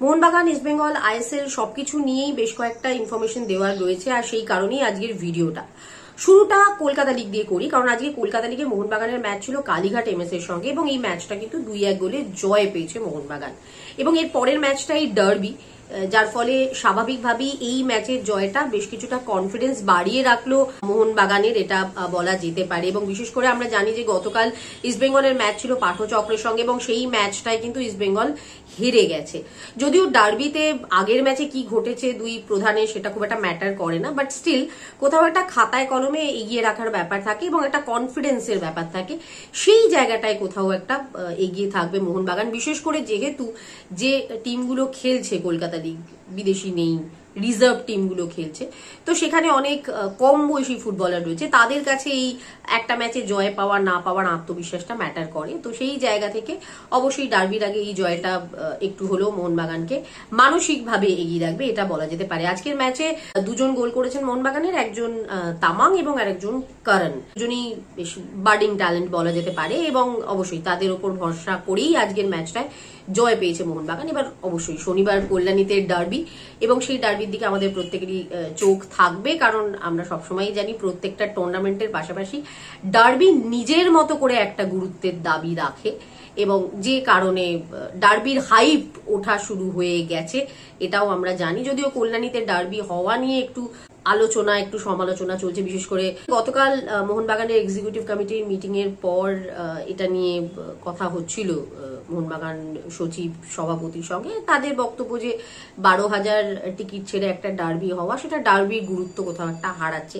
Mohun Bagan, East Bengal, ISL সবকিছু নিয়েই বেশ কয়েকটা ইনফরমেশন দেওয়ার রয়েছে, আর সেই কারণেই আজকের ভিডিওটা। শুরুটা কলকাতা লিগ দিয়ে করি, কারণ আজকে কলকাতা লিগে মোহনবাগানের ম্যাচ ছিল কালীঘাট এমএস এর সঙ্গে, এবং এই ম্যাচটা কিন্তু 2-1 গোলে জয় পেয়েছে মোহনবাগান। এবং এর পরের ম্যাচটাই ডার্বি, যার ফলে স্বাভাবিকভাবেই এই ম্যাচের জয়টা বেশ কিছুটা কনফিডেন্স বাড়িয়ে রাখলো মোহনবাগানের, এটা বলা যেতে পারে। এবং বিশেষ করে আমরা জানি যে গতকাল ইস্টবেঙ্গলের ম্যাচ ছিল পাঠচক্রের সঙ্গে, এবং সেই ম্যাচটায় কিন্তু ইস্টবেঙ্গল হেরে গেছে। যদিও ডার্বিতে আগের ম্যাচে কি ঘটেছে দুই প্রধানে সেটা খুব একটা ম্যাটার করে না, বাট স্টিল কোথাও একটা খাতায় কলমে এগিয়ে রাখার ব্যাপার থাকে এবং একটা কনফিডেন্সের ব্যাপার থাকে। সেই জায়গাটায় কোথাও একটা এগিয়ে থাকবে মোহনবাগান, বিশেষ করে যেহেতু যে টিমগুলো খেলছে কলকাতা লিগ, বিদেশি নেই, রিজার্ভ টিমগুলো খেলছে, তো সেখানে অনেক কম বয়সী ফুটবলার রয়েছে, তাদের কাছে এই একটা ম্যাচে জয় পাওয়া না পাওয়ার আত্মবিশ্বাসটা ম্যাটার করে। তো সেই জায়গা থেকে অবশ্যই ডার্বির আগে এই জয়টা একটু হলেও মোহনবাগানকে মানসিকভাবে এগিয়ে রাখবে, এটা বলা যেতে পারে। আজকের ম্যাচে দুজন গোল করেছেন মোহনবাগানের, একজন তামাং এবং আরেকজন করণ, দুজনই বেশ বার্ডিং ট্যালেন্ট বলা যেতে পারে, এবং অবশ্যই তাদের উপর ভরসা করেই আজকের ম্যাচটায় জয় পেয়েছে মোহনবাগান। এবার অবশ্যই শনিবার কল্যাণীতে ডার্বি, এবং সেই ডার্বির দিকে আমাদের প্রত্যেকেরই চোখ থাকবে, কারণ আমরা সবসময় জানি প্রত্যেকটা টুর্নামেন্টের পাশাপাশি ডার্বি নিজের মতো করে একটা গুরুত্বের দাবি রাখে, এবং যে কারণে ডার্বির হাইপ ওঠা শুরু হয়ে গেছে এটাও আমরা জানি। যদিও কল্যাণীতে ডার্বি হওয়া নিয়ে একটু আলোচনা, একটু সমালোচনা চলছে, বিশেষ করে গতকাল মোহনবাগানের এক্সিকিউটিভ কমিটির মিটিং এর পর এটা নিয়ে কথা হচ্ছিল মোহনবাগান সচিব সভাপতির সঙ্গে। তাদের বক্তব্য যে 12,000 টিকিট ছেড়ে একটা ডার্বি হওয়া, সেটা ডার্বির গুরুত্ব কোথাও একটা হারাচ্ছে।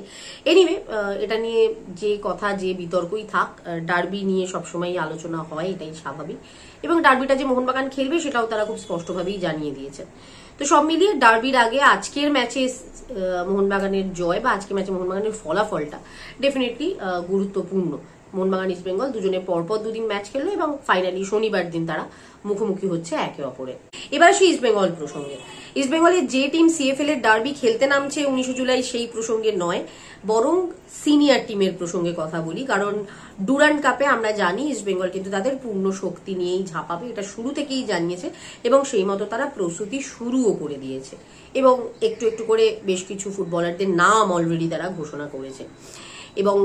এনিওয়ে, এটা নিয়ে যে কথা, যে বিতর্কই থাক, ডার্বি নিয়ে সবসময় আলোচনা হয়, এটাই স্বাভাবিক। এবং ডার্বিটা যে মোহনবাগান খেলবে সেটাও তারা খুব স্পষ্টভাবেই জানিয়ে দিয়েছে। তো সব মিলিয়ে ডার্বির আগে আজকের ম্যাচে মোহনবাগানের জয় বা আজকের ম্যাচে মোহনবাগানের ফলাফলটা ডেফিনেটলি গুরুত্বপূর্ণ। মোহনবাগান ইস্টবেঙ্গল দুজনে পরপর দুদিন ম্যাচ খেললো, এবং ফাইনালি শনিবার দিন তারা মুখোমুখি হচ্ছে একে অপরে। এবার আসি ইস্টবেঙ্গল প্রসঙ্গে। ইস্টবেঙ্গলের যে টিম সিএফএল এর ডার্বি খেলতে নামছে 19 জুলাই, সেই প্রসঙ্গে নয়, বরং সিনিয়র টিমের প্রসঙ্গে কথা বলি। কারণ ডুরান্ড কাপে আমরা জানি ইস্টবেঙ্গল কিন্তু তাদের পূর্ণ শক্তি নিয়েই ঝাঁপাবে, এটা শুরু থেকেই জানিয়েছে, এবং সেই মতো তারা প্রস্তুতি শুরুও করে দিয়েছে, এবং একটু একটু করে বেশ কিছু ফুটবলারদের নাম অলরেডি তারা ঘোষণা করেছে। এবং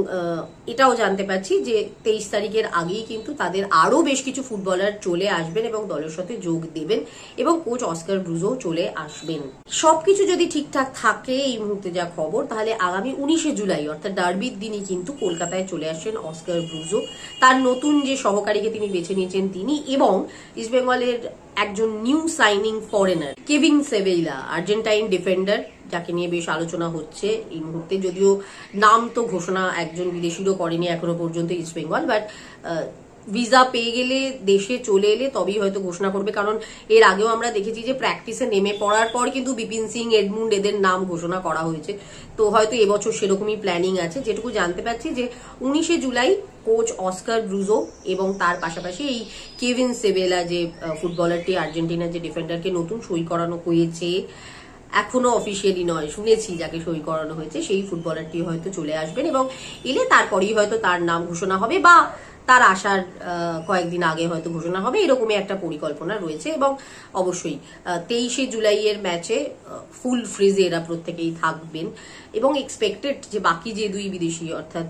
এটাও জানতে পারছি যে 23 তারিখের আগেই কিন্তু তাদের আরো বেশ কিছু ফুটবলার চলে আসবেন এবং দলের সাথে যোগ দেবেন, এবং কোচ অস্কার ব্রুজো চলে আসবেন। সবকিছু যদি ঠিকঠাক থাকে এই মুহূর্তে যা খবর, তাহলে আগামী 19 জুলাই অর্থাৎ ডার্বির দিনই কিন্তু কলকাতায় চলে আসেন অস্কার ব্রুজো। তার নতুন যে সহকারীকে তিনি বেছে নিয়েছেন তিনি, এবং ইস্টবেঙ্গলের একজন new signing foreigner Kevin Sibille, Argentine defender, যাকে নিয়ে বেশ আলোচনা হচ্ছে এই মুহূর্তে। যদিও নাম তো ঘোষণা একজন বিদেশিরও করেনি এখনো পর্যন্ত ইস্টবেঙ্গল, বাট ভিসা পেয়ে গেলে, দেশে চলে এলে তবেই হয়তো ঘোষণা করবে। কারণ এর আগেও আমরা দেখেছি যে প্র্যাকটিসে নেমে পড়ার পর কিন্তু বিপিন সিং, এডমুন্ড এদের নাম ঘোষণা করা হয়েছে। তো হয়তো এবছর সেরকমই প্ল্যানিং আছে। যেটুকু জানতে পারছি যে 19 জুলাই কোচ অস্কার ব্রুজো এবং তার পাশাপাশি এই কেভিন সেভেলা যে ফুটবলারটি, আর্জেন্টিনার যে ডিফেন্ডারকে নতুন সই করানো হয়েছে, এখনো অফিসিয়ালি নয়, শুনেছি যাকে সই করানো হয়েছে, সেই ফুটবলারটি হয়তো চলে আসবেন, এবং এলে তারপরেই হয়তো তার নাম ঘোষণা হবে, বা তার আসার কয়েকদিন আগে হয়তো ঘোষণা হবে, এরকমই একটা পরিকল্পনা রয়েছে। এবং অবশ্যই 23 জুলাইয়ের ম্যাচে ফুল ফ্রিজে এরা প্রত্যেকেই থাকবেন, এবং এক্সপেক্টেড যে বাকি যে দুই বিদেশি, অর্থাৎ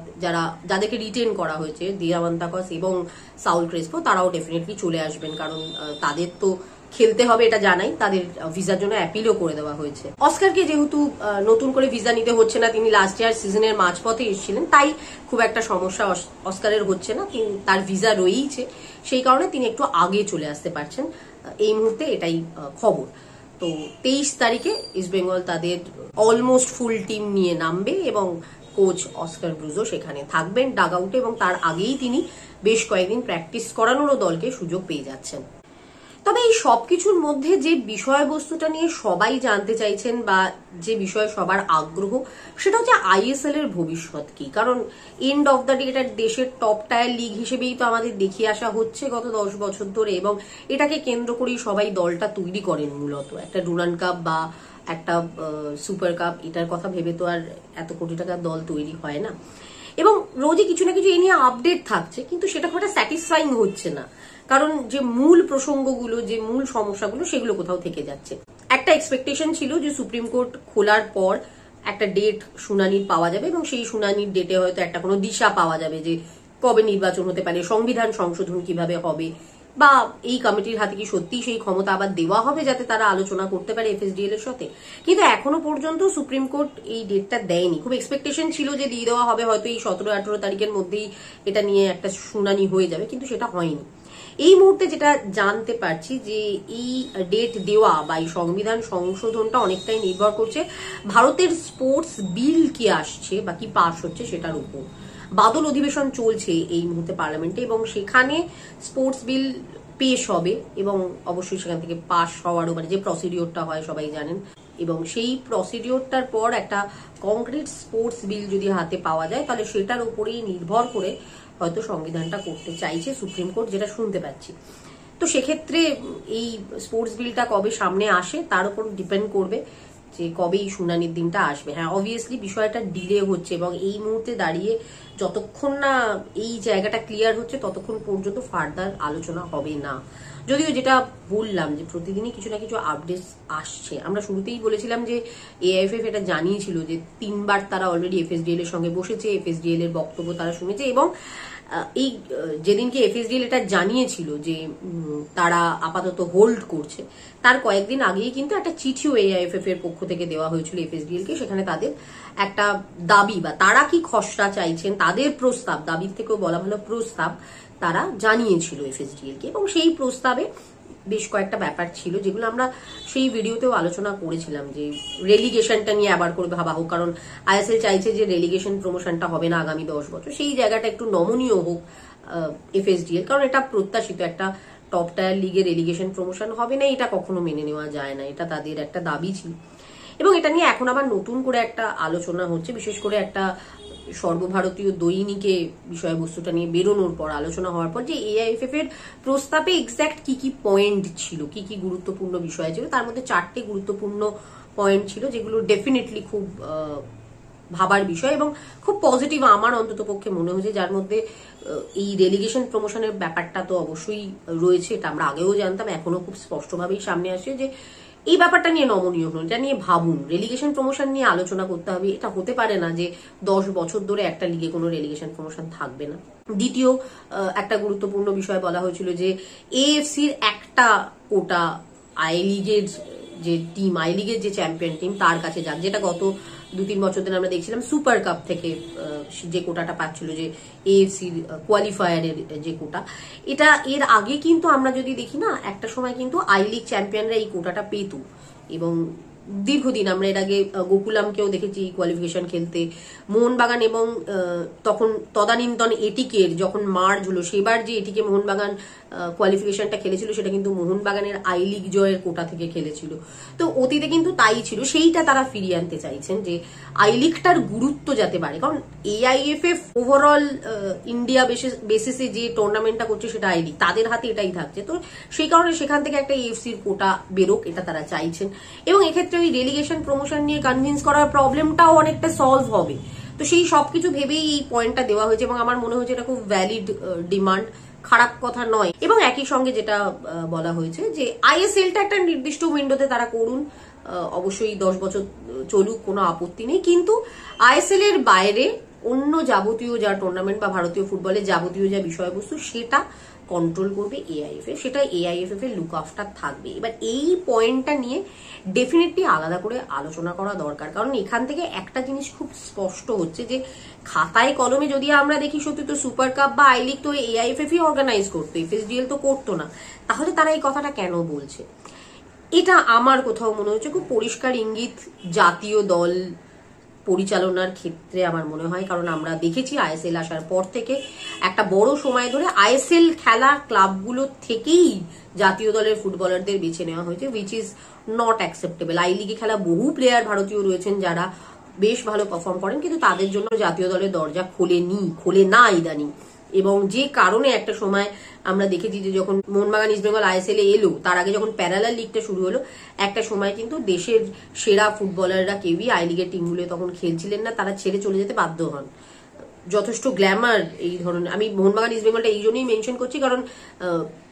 যাদেরকে রিটেন করা হয়েছে, দিয়ামান্তাকস এবং সাউল ক্রেসপো, তারাও ডেফিনেটলি চলে আসবেন, কারণ তাদের তো খেলতে হবে, এটা জানাই। তাদের ভিসার জন্য অ্যাপিলও করে দেওয়া হয়েছে। অস্কারকে যেহেতু নতুন করে ভিসা নিতে হচ্ছে না, তিনি লাস্ট ইয়ার সিজনের মাঝপথে এসেছিলেন, তাই খুব একটা সমস্যা অস্কারের হচ্ছে না, তার ভিসা রয়েইছে, সেই কারণে তিনি একটু আগে চলে আসতে পারছেন এই মুহূর্তে, এটাই খবর। তো 23 তারিখে ইস্টবেঙ্গল তাদের অলমোস্ট ফুল টিম নিয়ে নামবে, এবং কোচ অস্কার ব্রুজো সেখানে থাকবেন ডাগ আউটে, এবং তার আগেই তিনি বেশ কয়েকদিন প্র্যাকটিস করানোরও দলকে সুযোগ পেয়ে যাচ্ছেন। তবে এই সবকিছুর মধ্যে যে বিষয়বস্তুটা নিয়ে সবাই জানতে চাইছেন, বা যে বিষয়ে সবার আগ্রহ, সেটা হচ্ছে আইএসএল এর ভবিষ্যৎ কি। কারণ এন্ড অফ দ্য ডে এটা দেশের টপ টায়ার লিগ হিসেবেই তো আমাদের দেখিয়ে আসা হচ্ছে গত 10 বছর ধরে, এবং এটাকে কেন্দ্র করেই সবাই দলটা তৈরি করেন। মূলত একটা ডুরান্ড কাপ বা একটা সুপার কাপ, এটার কথা ভেবে তো আর এত কোটি টাকার দল তৈরি হয় না। এবং রোজই কিছু না কিছু এ নিয়ে আপডেট থাকছে, কিন্তু সেটা খুব একটা স্যাটিসফাইং হচ্ছে না, কারণ যে মূল প্রসঙ্গগুলো, যে মূল সমস্যাগুলো, সেগুলো কোথাও থেকে যাচ্ছে। একটা এক্সপেকটেশন ছিল যে সুপ্রিম কোর্ট খোলার পর একটা ডেট শুনানির পাওয়া যাবে এবং সেই শুনানির ডেটে হয়তো একটা কোনো দিশা পাওয়া যাবে যে কবে নির্বাচন হতে পারে, সংবিধান সংশোধন কিভাবে হবে, বা এই কমিটির হাতে কি সত্যি সেই ক্ষমতা আবার দেওয়া হবে যাতে তারা আলোচনা করতে পারে এফএসডিএল এর সাথে। কিন্তু এখনো পর্যন্ত সুপ্রিম কোর্ট এই ডেটটা দেয়নি। খুব এক্সপেকটেশন ছিল যে দিয়ে দেওয়া হবে, হয়তো এই 17-18 তারিখের মধ্যেই এটা নিয়ে একটা শুনানি হয়ে যাবে, কিন্তু সেটা হয়নি। এই মুহূর্তে যেটা জানতে পারছি যে এই ডেট দেওয়া বা এই সংবিধান সংশোধনটা অনেকটাই নির্ভর করছে ভারতের স্পোর্টস বিল কি আসছে বা কি পাস হচ্ছে সেটার উপর। বাদল অধিবেশন চলছে এই মুহূর্তে পার্লামেন্টে এবং সেখানে স্পোর্টস বিল পেশ হবে এবং অবশ্যই সেখান থেকে পাস হওয়ারও মানে যে প্রসিডিওরটা হয় সবাই জানেন, এবং সেই প্রসিডিওরটার পর একটা কংক্রিট স্পোর্টস বিল যদি হাতে পাওয়া যায় তাহলে সেটার উপরেই নির্ভর করে হয়তো সংবিধানটা করতে চাইছে সুপ্রিম কোর্ট, যেটা শুনতে পাচ্ছি। তো সেক্ষেত্রে এই স্পোর্টস বিলটা কবে সামনে আসে তার উপর ডিপেন্ড করবে যে কবে এই শুনানির দিনটা আসবে। হ্যাঁ, অবভিয়াসলি বিষয়টা ডিলে হচ্ছে এবং এই মুহূর্তে দাঁড়িয়ে যতক্ষণ না এই জায়গাটা ক্লিয়ার হচ্ছে ততক্ষণ পর্যন্ত ফার্দার আলোচনা হবে না। যদিও যেটা বললাম যে প্রতিদিনই কিছু না কিছু আপডেট আসছে। আমরা শুরুতেই বলেছিলাম যে এআইএফএফ এটা জানিয়েছিল যে 3বার তারা অলরেডি এফএসডিএল এর সঙ্গে বসেছে, এফএসডিএল এর বক্তব্য তারা শুনেছে এবং এই যেদিনকে এফএসডিএল এটা জানিয়েছিল যে তারা আপাতত হোল্ড করছে, তার কয়েকদিন আগেই কিন্তু একটা চিঠিও এআইএফএফ এর পক্ষ থেকে দেওয়া হয়েছিল এফএসডিএল কে। সেখানে তাদের একটা দাবি বা তারা কি খসড়া চাইছেন, তাদের প্রস্তাব, দাবির থেকেও বলা ভালো প্রস্তাব, তারা জানিয়েছিল এফএসডিএল কে। এবং সেই প্রস্তাবে বেশ কয়েকটা ব্যাপার ছিল যেগুলো আমরা সেই ভিডিওতেও আলোচনা করেছিলাম, যে রেলিগেশনটা নিয়ে আবার করে ভাবা হোক, কারণ আইএসএল চাইছে যে রেলিগেশন প্রমোশনটা হবে না আগামী 10 বছর, সেই জায়গাটা একটু নমনীয় হোক এফএসডিএল, কারণ এটা প্রত্যাশিত। একটা টপ টায়ার লিগে রেলিগেশন প্রমোশন হবে না, এটা কখনো মেনে নেওয়া যায় না, এটা তাদের একটা দাবি ছিল। এবং এটা নিয়ে এখন আবার নতুন করে একটা আলোচনা হচ্ছে, বিশেষ করে একটা সর্বভারতীয় দৈনিকে বিষয়বস্তুটা নিয়ে বেরোনোর পর, আলোচনা হওয়ার পর, যে এআইএফএফ এর প্রস্তাবে এক্স্যাক্ট কি কি পয়েন্ট ছিল, কি কি গুরুত্বপূর্ণ বিষয় ছিল। তার মধ্যে 4টে গুরুত্বপূর্ণ পয়েন্ট ছিল যেগুলো ডেফিনেটলি খুব ভাবার বিষয় এবং খুব পজিটিভ আমার অন্তত পক্ষে মনে হয়েছে। যার মধ্যে এই রেলিগেশন প্রমোশনের ব্যাপারটা তো অবশ্যই রয়েছে, এটা আমরা আগেও জানতাম, এখনো খুব স্পষ্টভাবেই সামনে আসছে যে এই ব্যাপারটা নিয়ে নমনীয় হন, এটা নিয়ে ভাবুন, রেলিগেশন প্রমোশন নিয়ে আলোচনা করতে হবে। এটা হতে পারে না যে 10 বছর ধরে একটা লিগে কোনো রেলিগেশন প্রমোশন থাকবে না। দ্বিতীয় একটা গুরুত্বপূর্ণ বিষয় বলা হয়েছিল যে এএফসির একটা কোটা আই লিগের যে টিম, আই লিগের যে চ্যাম্পিয়ন টিম তার কাছে যাক, যেটা গত 2-3 বছর ধরে আমরা দেখছিলাম সুপার কাপ থেকে যে কোটাটা পাচ্ছিল, যে এএফসির কোয়ালিফায়ারের যে কোটা, এটা এর আগে কিন্তু আমরা যদি দেখি না, একটা সময় কিন্তু আই লিগ চ্যাম্পিয়নরা এই কোটাটা পেত এবং দীর্ঘদিন আমরা এর আগে গোকুলামকেও দেখেছি কোয়ালিফিকেশন খেলতে, মোহনবাগান এবং তখন তদানীন্তন এটিকের যখন মার্জ হলো, সেবার যে এটিকে মোহনবাগান কোয়ালিফিকেশনটা খেলেছিল সেটা কিন্তু মোহনবাগানের আই লিগ জয়ের কোটা থেকে খেলেছিল। তো অতীতে কিন্তু তাই ছিল, সেইটা তারা ফিরিয়ে আনতে চাইছেন যে আই লিগটার গুরুত্ব যাতে বাড়ে, কারণ এআইএফএফ ওভারঅল ইন্ডিয়া বেসিসে যে টুর্নামেন্টটা করছে সেটা আই লিগ, তাদের হাতে এটাই থাকছে। তো সেই কারণে সেখান থেকে একটা এএফসির কোটা বেরোক, এটা তারা চাইছেন এবং এক্ষেত্রে ওই রেলিগেশন প্রমোশন নিয়ে কনভিন্স করার প্রবলেমটাও অনেকটা সলভ হবে। তো সেই সবকিছু ভেবেই এই পয়েন্টটা দেওয়া হয়েছে এবং আমার মনে হয়েছে এটা খুব ভ্যালিড ডিমান্ড, খারাপ কথা নয়। এবং একই সঙ্গে যেটা বলা হয়েছে যে আইএসএলটা একটা নির্দিষ্ট উইন্ডোতে তারা করুন, অবশ্যই 10 বছর চলুক, কোনো আপত্তি নেই, কিন্তু আইএসএল এর বাইরে অন্য যাবতীয় যা টুর্নামেন্ট বা ভারতীয় ফুটবলের যাবতীয় যা বিষয়বস্তু সেটা কন্ট্রোল করবে এআইএফএফ, সেটা এআইএফএফ এর লুক আফটার থাকবে। এবার এই পয়েন্টটা নিয়ে ডেফিনেটলি আলাদা করে আলোচনা করা দরকার, কারণ এখান থেকে একটা জিনিস খুব স্পষ্ট হচ্ছে যে খাতায় কলমে যদি আমরা দেখি সত্যি তো সুপার কাপ বা আই লিগ তো এআইএফএফই অর্গানাইজ করতো, এফএসডিএল তো করতো না, তাহলে তারা এই কথাটা কেন বলছে? এটা আমার কোথাও মনে হচ্ছে খুব পরিষ্কার ইঙ্গিত জাতীয় দল পরিচালনার ক্ষেত্রে আমার মনে হয়, কারণ আমরা দেখেছি আইএসএল আসার পর থেকে একটা বড় সময় ধরে আইএসএল খেলা ক্লাবগুলো থেকেই জাতীয় দলের ফুটবলারদের বেছে নেওয়া হয়েছে, which is not acceptable. I লিগে খেলা বহু প্লেয়ার ভারতীয় রয়েছেন যারা বেশ ভালো পারফর্ম করেন, কিন্তু তাদের জন্য জাতীয় দলের দরজা খোলে না ইদানিং। এবং যে কারণে একটা সময় আমরা দেখেছি যে যখন মোহনবাগান ইস্ট বেঙ্গল আইএসএল এ এলো, তার আগে যখন প্যারালাল লিগটা শুরু হলো, একটা সময় কিন্তু দেশের সেরা ফুটবলাররা কেউই আই লিগের টিমগুলো তখন খেলছিলেন না, তারা ছেড়ে চলে যেতে বাধ্য হন। যথেষ্ট গ্ল্যামার এই ধরনের, আমি মোহনবাগান ইস্ট বেঙ্গলটা এই জন্যই মেনশন করছি কারণ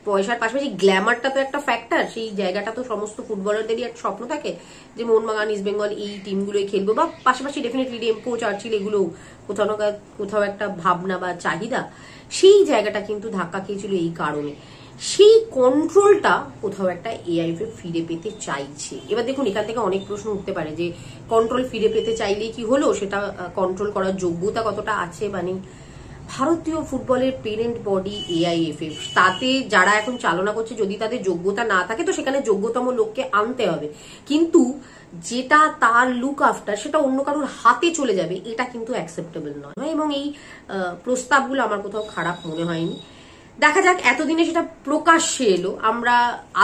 পয়সার পাশাপাশি গ্ল্যামারটা তো একটা ফ্যাক্টর, সেই জায়গাটা তো সমস্ত ফুটবলারদেরই একটা স্বপ্ন থাকে যে মোহনবাগান ইস্ট বেঙ্গল এই টিমগুলোই খেলবো, বা পাশাপাশি ডেফিনেটলি রেমকো চার্চিল এগুলো কোথাও না কোথাও একটা ভাবনা বা চাহিদা, সেই জায়গাটা কিন্তু ধাক্কা খেয়েছিল এই কারণে। সেই কন্ট্রোলটা কোথাও একটা এআইএফএ ফিরে পেতে চাইছে। এবার দেখুন, এখান থেকে অনেক প্রশ্ন উঠতে পারে যে কন্ট্রোল ফিরে পেতে চাইলেই কি হলো, সেটা কন্ট্রোল করার যোগ্যতা কতটা আছে বা নেই। ভারতীয় ফুটবলের পেরেন্ট বডি এআইএফএফ, তাতে যারা এখন চালনা করছে যদি তাদের যোগ্যতা না থাকে তো সেখানে যোগ্যতম লোককে আনতে হবে, কিন্তু যেটা তার লুক আফটার সেটা অন্য কারোর হাতে চলে যাবে, এটা কিন্তু অ্যাকসেপ্টেবল নয়। এবং এই প্রস্তাবগুলো আমার কোথাও খারাপ মনে হয়নি। দেখা যাক, এতদিনে সেটা প্রকাশ্যে এলো, আমরা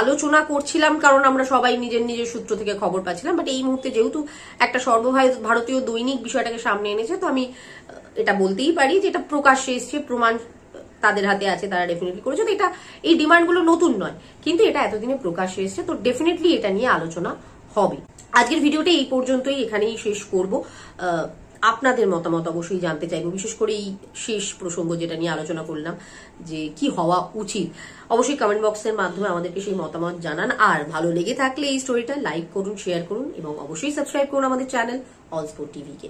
আলোচনা করছিলাম কারণ আমরা সবাই নিজের নিজের সূত্র থেকে খবর পাচ্ছিলাম, বাট এই মুহূর্তে যেহেতু একটা সর্বভারতীয় দৈনিক বিষয়টাকে সামনে এনেছে, তো আমি এটা বলতেই পারি যে এটা প্রকাশ্যে এসছে, প্রমাণ তাদের হাতে আছে, তারা ডেফিনেটলি করেছে। তো এটা, এই ডিমান্ডগুলো নতুন নয়, কিন্তু এটা এতদিনে প্রকাশ্যে এসছে, তো ডেফিনেটলি এটা নিয়ে আলোচনা হবে। আজকের ভিডিওটা এই পর্যন্তই, এখানেই শেষ করব। আপনাদের মতামত অবশ্যই জানতে চাইবো, বিশেষ করে এই শেষ প্রসঙ্গ যেটা নিয়ে আলোচনা করলাম যে কি হওয়া উচিত। অবশ্যই কমেন্ট বক্সের মাধ্যমে আমাদেরকে সেই মতামত জানান। আর ভালো লেগে থাকলে এই স্টোরিটা লাইক করুন, শেয়ার করুন এবং অবশ্যই সাবস্ক্রাইব করুন আমাদের চ্যানেল অল স্পোর্ট টিভিকে।